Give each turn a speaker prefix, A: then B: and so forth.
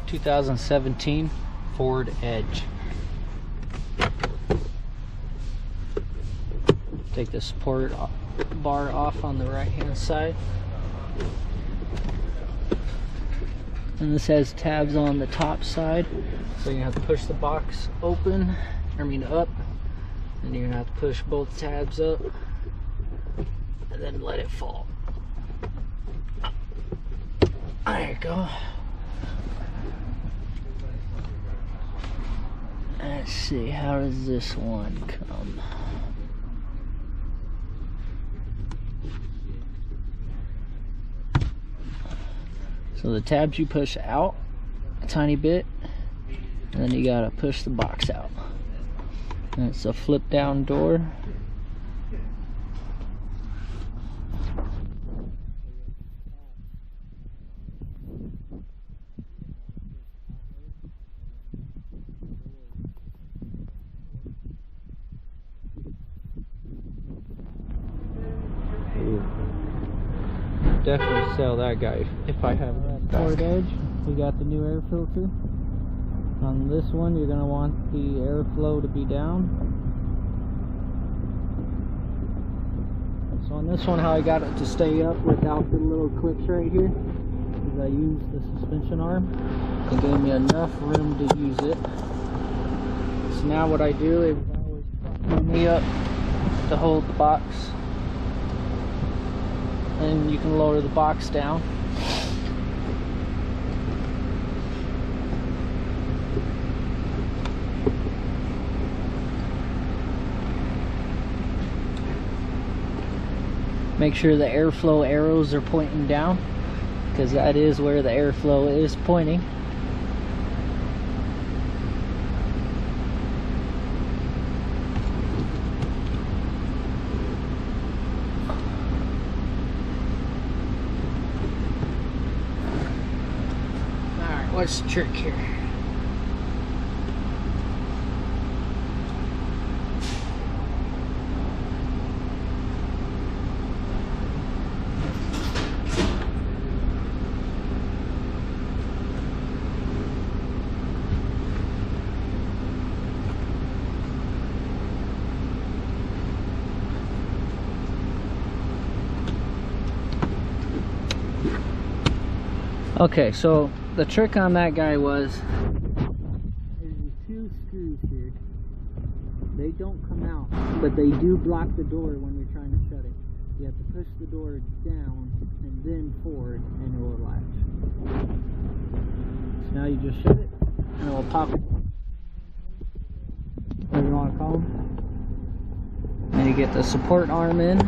A: ...2017 Ford Edge. Take the support bar off on the right hand side. And this has tabs on the top side, so you have to push the box open, up, and you're gonna have to push both tabs up and then let it fall. There you go. Let's see, how does this one come? So the tabs you push out a tiny bit, and then you gotta push the box out. And it's a flip down door. Definitely sell that guy if I have it. Ford Edge, we got the new air filter. On this one, you're going to want the airflow to be down. So on this one, how I got it to stay up without the little clips right here is I used the suspension arm. It gave me enough room to use it. So now what I do is I always prop me up to hold the box. And you can lower the box down. Make sure the airflow arrows are pointing down, because that is where the airflow is pointing. What's the trick here? Okay, so the trick on that guy was there's two screws here. They don't come out, but they do block the door when you're trying to shut it. You have to push the door down and then forward, and it will latch. So now you just shut it, and it will pop. Whatever you want to call them. And you get the support arm in.